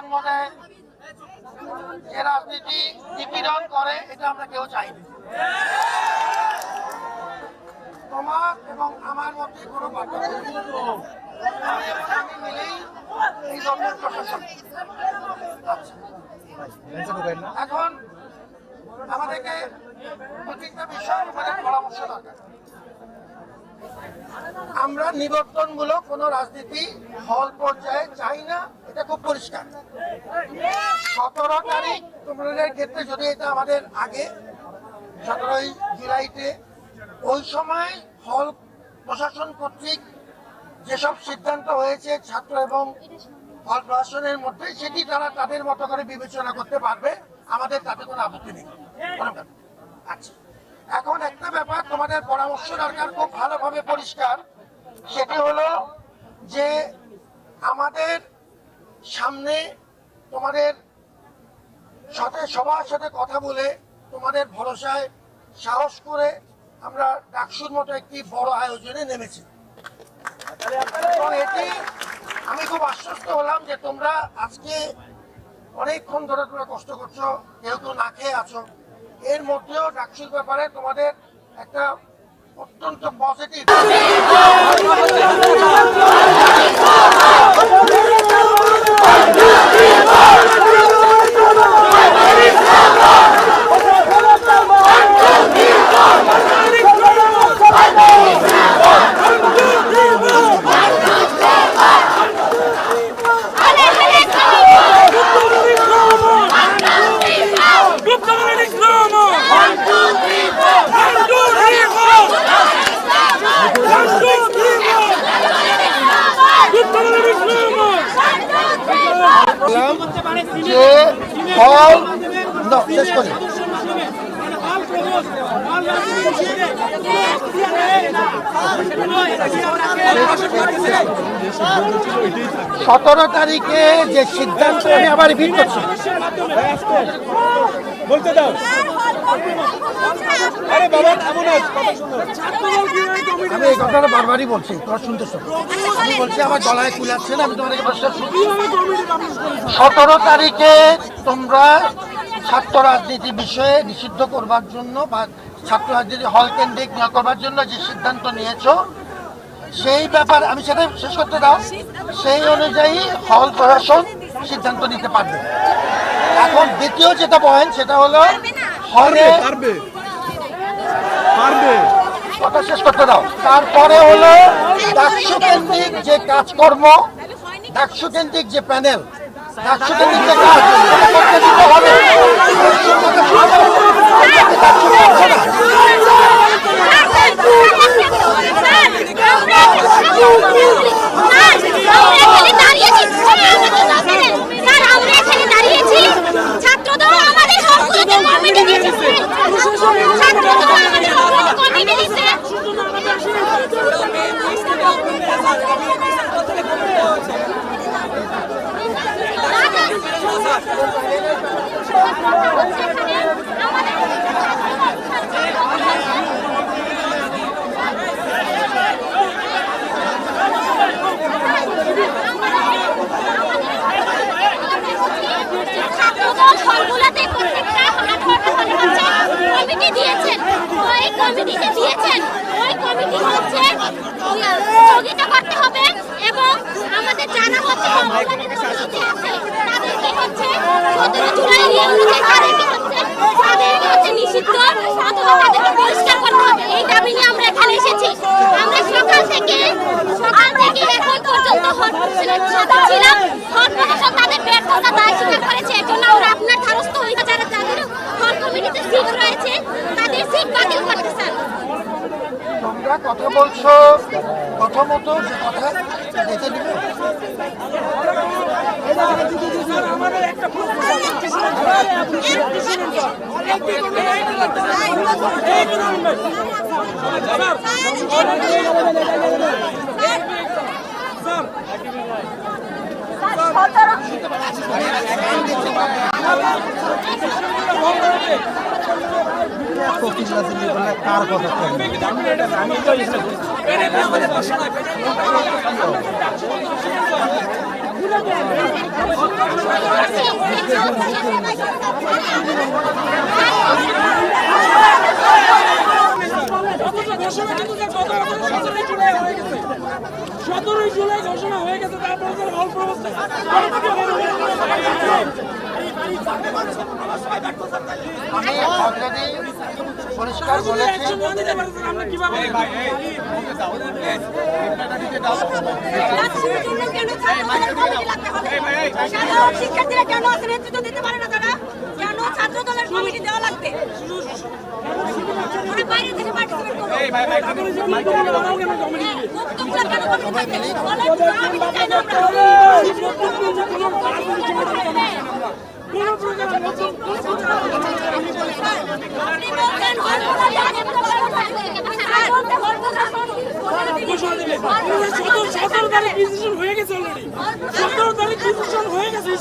জন্ম দেয়, যে রাজনীতি নিপীড়ন করে, এটা আমরা কেউ চাই না। তোমার এবং আমার মধ্যে কোনো পার্থক্য মিলেই এই ধরনের প্রশাসন। এখন আমাদেরকে প্রত্যেকটা বিষয় আমাদের পরামর্শ দরকার। আমরা নিবর্তনমূলক কোনো রাজনীতি হল পর্যায়ে চাই না, এটা খুব পরিষ্কার। 17 তারিখ তোমাদের ক্ষেত্রে যদি এটা আমাদের আগে 17ই জুলাইতে ওই সময় হল প্রশাসন কর্তৃক যেসব সিদ্ধান্ত হয়েছে ছাত্র এবং হল প্রশাসনের মধ্যে, সেটি তারা তাদের মতো করে বিবেচনা করতে পারবে, আমাদের তাতে কোনো আপত্তি নেই। আচ্ছা, এখন একটা ব্যাপার তোমাদের পরামর্শ দরকার, খুব ভালোভাবে পরিষ্কার। সেটি হলো যে আমাদের সামনে তোমাদের সাথে সবার সাথে কথা বলে তোমাদের ভরসায় সাহস করে আমরা ডাকসুর মতো একটি বড় আয়োজনে নেমেছি। এবং এটি আমি খুব আশ্বস্ত হলাম যে তোমরা আজকে অনেকক্ষণ ধরে তোমরা কষ্ট করছো, কেউ কেউ না খেয়ে আছো, এর মধ্যেও ডাকসুর ব্যাপারে তোমাদের একটা অত্যন্ত পজিটিভ যে হল শেষ করি। 17 তারিখে যে সিদ্ধান্ত, আমি আবার রিপিট করছি, বলতে দাও। আমি এই কথাটা বারবারই বলছি, তোমার শুনতেছো। আমি বলছি আমার গলায় কুলাচ্ছে না, আমি তোমাদেরকে 17 তারিখে তোমরা ছাত্র রাজনীতি বিষয়ে নিষিদ্ধ করবার জন্য বা ছাত্র রাজনীতি হল কেন্দ্রিক না করবার জন্য যে সিদ্ধান্ত নিয়েছো, সেই ব্যাপার আমি সেটা শেষ করতে দাও। সেই অনুযায়ী হল প্রশাসন সিদ্ধান্ত নিতে পারবে। এখন দ্বিতীয় যেটা পয়েন্ট, সেটা হলো হলে কথা শেষ করতে দাও। তারপরে হলো ডাকসু কেন্দ্রিক যে কাজকর্ম, ডাকসু কেন্দ্রিক যে প্যানেল, ডাকসু কেন্দ্রিক যে কাজ করতে দিতে হবে। তোমরা কথা বলছো, কথা মতো যে কথা দেখে দিবে। কার কথা 17 জুলাই ঘোষণা হয়ে গেছে, তারপরে অল্প অবস্থায় আমি অলরেডি পরিষ্কার বলেছি, শিক্ষার্থীরা কেন নেতৃত্ব দিতে পারে না, তারা কেন ছাত্র দলের কমিটি দেওয়া লাগবে, বাইরে থেকে পার্টিসিপেট করবে, হয়ে গেছে অলরেডি, 17 তারিখ ডিসিশন হয়ে গেছে,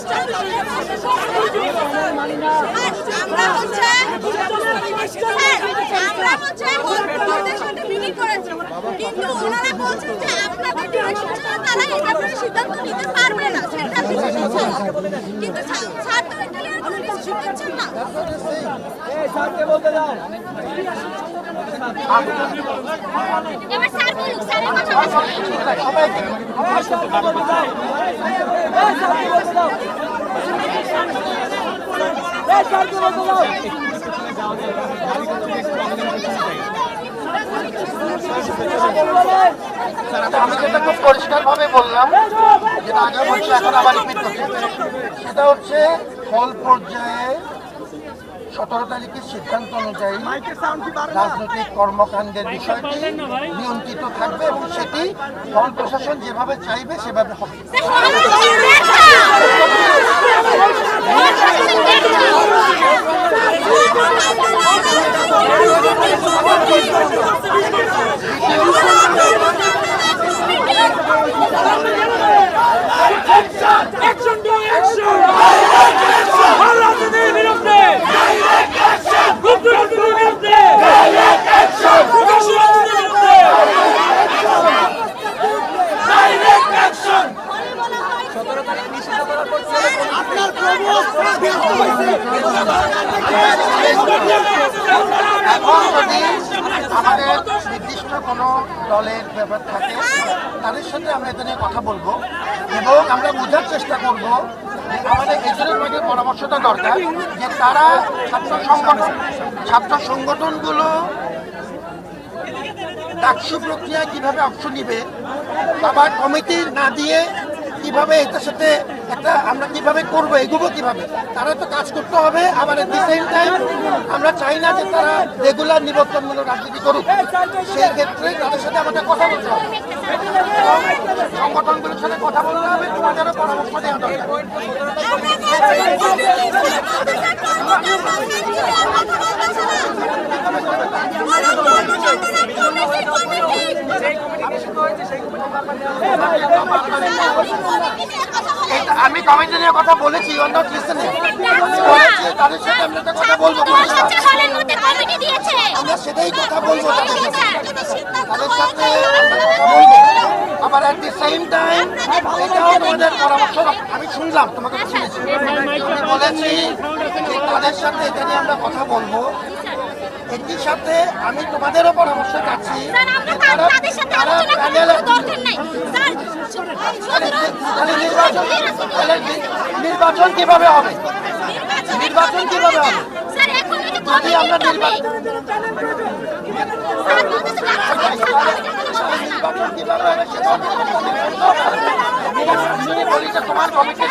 কিন্তু ওনারা বলছেন যে আপনাদের ডিরেকশন ছাড়া তারা এটা করে সিদ্ধান্ত নিতে পারবে না, সেটা ডিসিশন ছাড়া। কিন্তু ছাত্র ইন্টালিয়ার কোনো ডিসিশন নিচ্ছেন না। এবার স্যার বলুন, স্যারের কথা আমি যেটা খুব পরিষ্কার ভাবে বললাম, যেটা আগে বলছি এখন আবার রিপিট করছি, সেটা হচ্ছে হল পর্যায়ে 17 তারিখের সিদ্ধান্ত অনুযায়ী রাজনৈতিক কর্মকাণ্ডের বিষয়টি নিয়ন্ত্রিত থাকবে এবং সেটি হল প্রশাসন যেভাবে চাইবে সেভাবে হবে। এখন যদি আমাদের নির্দিষ্ট কোনো দলের ব্যাপার থাকে তাদের সাথে আমরা এটা নিয়ে কথা বলবো এবং আমরা বোঝার চেষ্টা করব যে আমাদের এজনের মধ্যে পরামর্শটা দরকার যে তারা ছাত্র সংগঠনগুলো ডাকসু প্রক্রিয়া কিভাবে অংশ নিবে, আবার কমিটি না দিয়ে কিভাবে এটার সাথে একটা আমরা কিভাবে করবো, এগুবো কিভাবে, তারা তো কাজ করতে হবে। আবার এট দি সেম টাইম আমরা চাই না যে তারা রেগুলার নিবন্ধনমূলক রাজনীতি করুক, সেই ক্ষেত্রে তাদের সাথে আমাদের কথা বলতে হবে, সংগঠনগুলোর সাথে কথা বলতে হবে, তোমাদেরও পরামর্শ দেওয়া দরকার। আমি কমিটি নিয়ে কথা বলেছি, তাদের সাথে আমরা কথা বলবো, আমরা সেটাই কথা বলবো তাদের সাথে আমরা কথা বলবো। আবার অ্যাট দি সেম টাইম এটাও তোমাদের পরামর্শ আমি শুনলাম, তোমাকে শুনেছি, আমি বলেছি যে তাদের সাথে এটা নিয়ে আমরা কথা বলবো। একই সাথে আমি তোমাদেরও পরামর্শ চাচ্ছি নির্বাচন কিভাবে হবে, নির্বাচন কিভাবে হবে যদি আমরা নির্বাচন কিভাবে হবে সেটা বলি যে তোমার কমিটি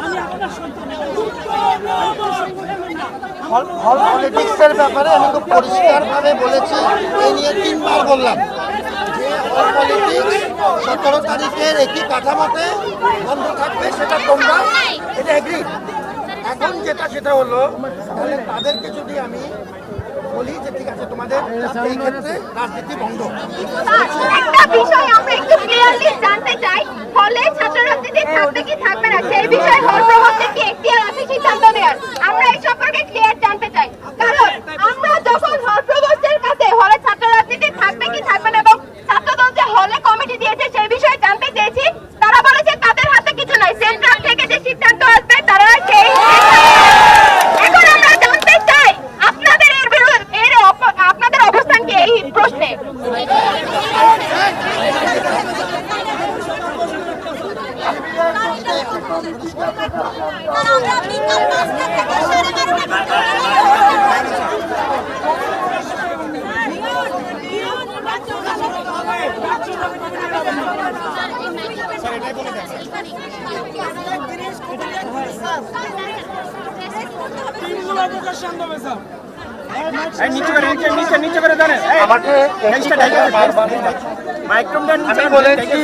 আমি আপনার সন্তান হল পলিটিক্সের ব্যাপারে আমি খুব পরিষ্কারভাবে বলেছি, এই নিয়ে 3 বার বললাম যে হল পলিটিক্স 17 তারিখের একই কাঠামোতে বন্ধ থাকবে, সেটা তোমরা এটা এগ্রি। এখন সেটা হলো, তাহলে তাদেরকে যদি আমি বলি যে ঠিক আছে তোমাদের এই ক্ষেত্রে রাজনীতি বন্ধ। একটা বিষয় আমরা একটু ক্লিয়ারলি জানতে চাই, হলে ছাত্র রাজনীতি থাকবে কি থাকবে না সেই বিষয়ে হল প্রবর্তক কি এখতিয়ার আছে সিদ্ধান্ত নেওয়ার? আমরা এই সম্পর্কে ক্লিয়ার জানতে চাই, কারণ আমরা যখন হল প্রবর্তকের কাছে হলে ছাত্র রাজনীতি থাকবে কি থাকবে না এবং ছাত্রদল যে হলে কমিটি দিয়েছে সেই বিষয়ে জানতে চেয়েছি, তারা বলেছে তাদের হাতে কিছু নাই, সেন্ট্রাল থেকে যে সিদ্ধান্ত আসবে তারা সেই। এখন আমরা জানতে চাই আপনাদের এর বিরুদ্ধে আপনাদের অবস্থান কি এই প্রশ্নে? আমি বলেছি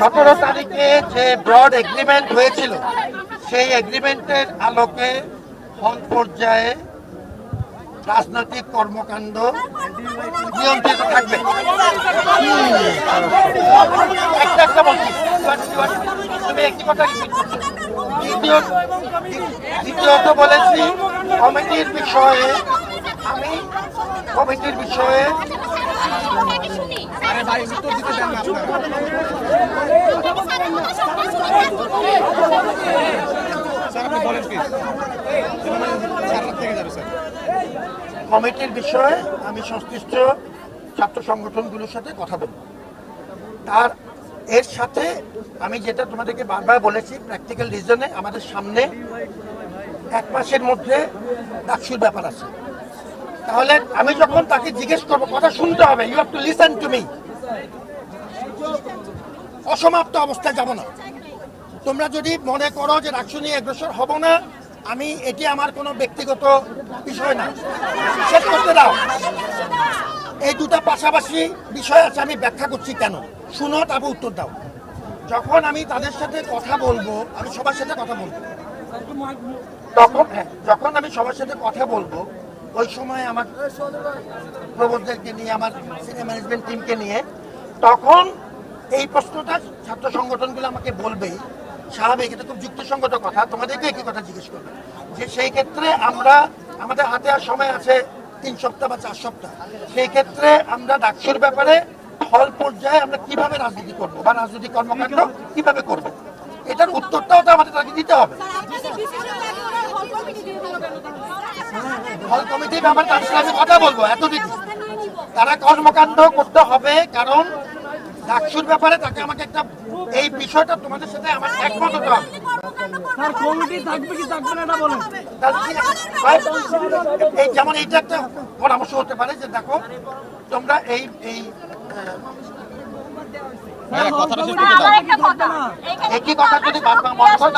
17 তারিখে যে ব্রড এগ্রিমেন্ট হয়েছিল সেই এগ্রিমেন্টের আলোকে হল পর্যায়ে রাজনৈতিক কর্মকাণ্ড নিয়ন্ত্রিত থাকবে। একটা বলছি, তুমি একটি কথা দ্বিতীয়ত বলেছি কমিটির বিষয়ে, আমি কমিটির বিষয়ে কমিটির বিষয়ে আমি সংশ্লিষ্ট ছাত্র সংগঠনগুলোর সাথে কথা বলব। তার এর সাথে আমি যেটা তোমাদেরকে বারবার বলেছি, প্র্যাকটিক্যাল রিজনে আমাদের সামনে 1 মাসের মধ্যে ডাকসুর ব্যাপার আছে। তাহলে আমি যখন তাকে জিজ্ঞেস করবো, কথা শুনতে হবে, you have to listen to me. অসমাপ্ত অবস্থায় যাব না। তোমরা যদি মনে করো যে ডাকসু নিয়ে অগ্রসর হব না, আমি এটি আমার কোনো ব্যক্তিগত বিষয় না, শেষ করতে দাও। এই দুটা পাশাপাশি বিষয় আছে, আমি ব্যাখ্যা করছি কেন, শুনো তারপর উত্তর দাও। যখন আমি তাদের সাথে কথা বলবো, আমি সবার সাথে কথা বলবো, যখন আমি সবার সাথে কথা বলবো, ওই সময় আমার প্রবর্তকদেরকে নিয়ে, আমার সিনিয়র ম্যানেজমেন্ট টিমকে নিয়ে, তখন এই প্রশ্নটা ছাত্র সংগঠনগুলো আমাকে বলবেই, স্বাভাবিক, এটা খুব যুক্তিসঙ্গত কথা, তোমাদেরকে একই কথা জিজ্ঞেস করবে যে সেই ক্ষেত্রে আমরা, আমাদের হাতে আর সময় আছে 3 সপ্তাহ বা 4 সপ্তাহ, সেই ক্ষেত্রে আমরা ডাকসুর ব্যাপারে হল পর্যায়ে আমরা কিভাবে রাজনীতি করব বা রাজনৈতিক কর্মকাণ্ড কিভাবে করব, এটার উত্তরটাও তো আমাদের তাকে দিতে হবে। হল কমিটির ব্যাপারে তার সাথে আমি কথা বলবো, এতদিন তারা কর্মকাণ্ড করতে হবে, কারণ ডাকসুর ব্যাপারে তাকে আমাকে একটা, এই বিষয়টা তোমাদের সাথে আমার একমত হতে হবে। এই যেমন এইটা একটা পরামর্শ হতে পারে যে দেখো তোমরা এই একই কথা যদি বারবার মনে করো,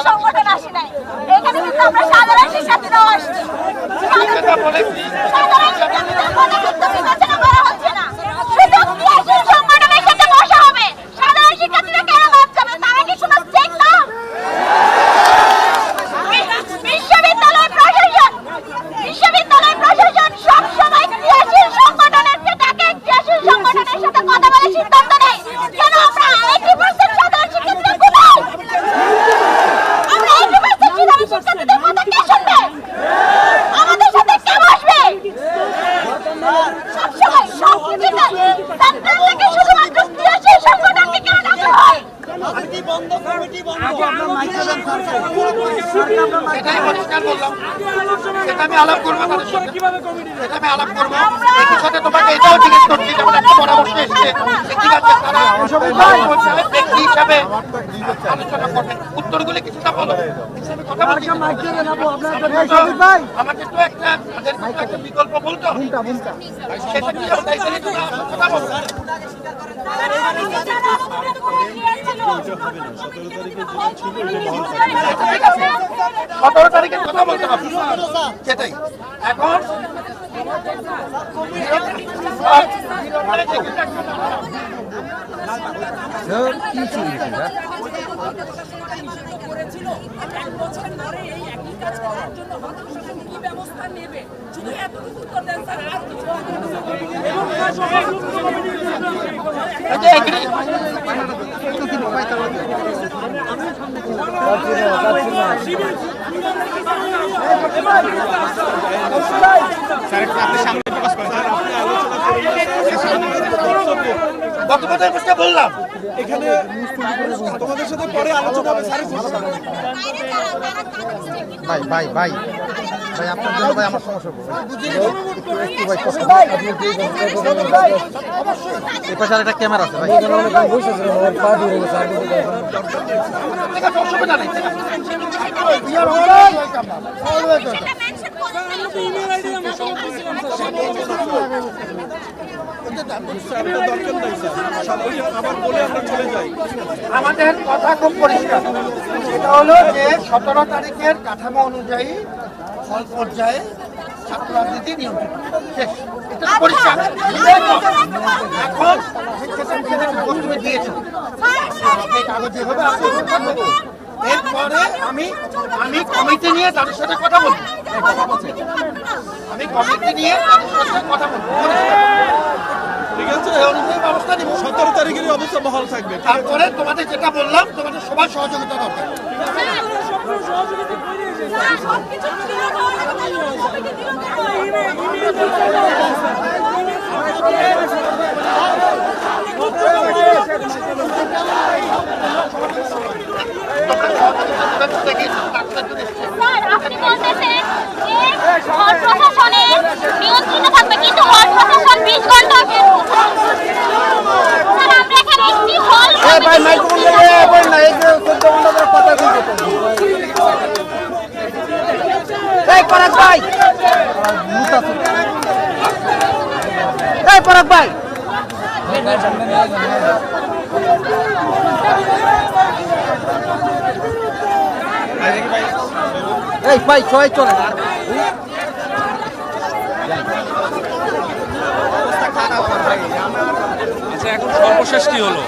সেটাই পরিষ্কার বললাম, সেটা আমি আলাপ করবো তাদের সাথে, সেটা আমি আলাপ করবো। একই সাথে তোমাকে এটাও জিজ্ঞেস করছি, যেমন একটা পরামর্শ এসছে, ঠিক আছে তারা ব্যক্তি হিসাবে আলোচনা করবেন, উত্তরগুলো কিছুটা বলো, কথা বলছি, আমাকে তো একটা বিকল্প বলতো, সেটা কি কথা বলবো। 17 তারিখের কথা বলতে হবে সেটাই এখন করেছিল 1 বছর পরে এই একই কাজ করার জন্য প্রশাসন কি ব্যবস্থা নেবে শুধু এতটুকু উত্তর দেন স্যার আর কিছু বক্তব্য বললাম এখানে তোমাদের সাথে পরে আলোচনা হবে স্যার। ভাই ভাই ভাই ভাই আপনার জন্য ভাই আমার সমস্যা এই পাশে একটা ক্যামেরা আছে ভাই। ঠিক আছে অসুবিধা নেই ইমেল আইডি আমরা সব বলছিলাম দরকার নাই স্যার, সবাই আবার বলে আমরা চলে যাই। আমাদের কথা খুব পরিষ্কার সেটা হলো যে 17 তারিখের কাঠামো অনুযায়ী ফল পর্যায়ে ছাত্র রাজনীতি নিয়ন্ত্রণ শেষ এটা তো পরিষ্কার এখন প্রশ্ন দিয়েছে এই কাগজ যেভাবে আছে এরপরে আমি কমিটি নিয়ে তাদের সাথে কথা বলবো আমি কমিটি নিয়ে তাদের সাথে কথা বলবো ঠিক আছে, এই অনুযায়ী ব্যবস্থা নিব 17 তারিখের অবস্থা বহাল থাকবে। তারপরে তোমাদের যেটা বললাম তোমাদের সবার সহযোগিতা দরকার সহযোগিতা করে স্যার আপনি বলতেছেন যে হল প্রশাসনের নিয়ন্ত্রণে থাকবে কিন্তু হল প্রশাসন 20 ঘন্টা স্যার আমরা এখানে একটি হল ভাই মাইক্রোফোন দিয়ে বল না এই যে 14 ঘন্টা ধরে কথা বলতে এই পরাগ ভাই এই পরাগ ভাই এই ভাই ছয় চলে আচ্ছা এখন সর্বশেষ কি হলো?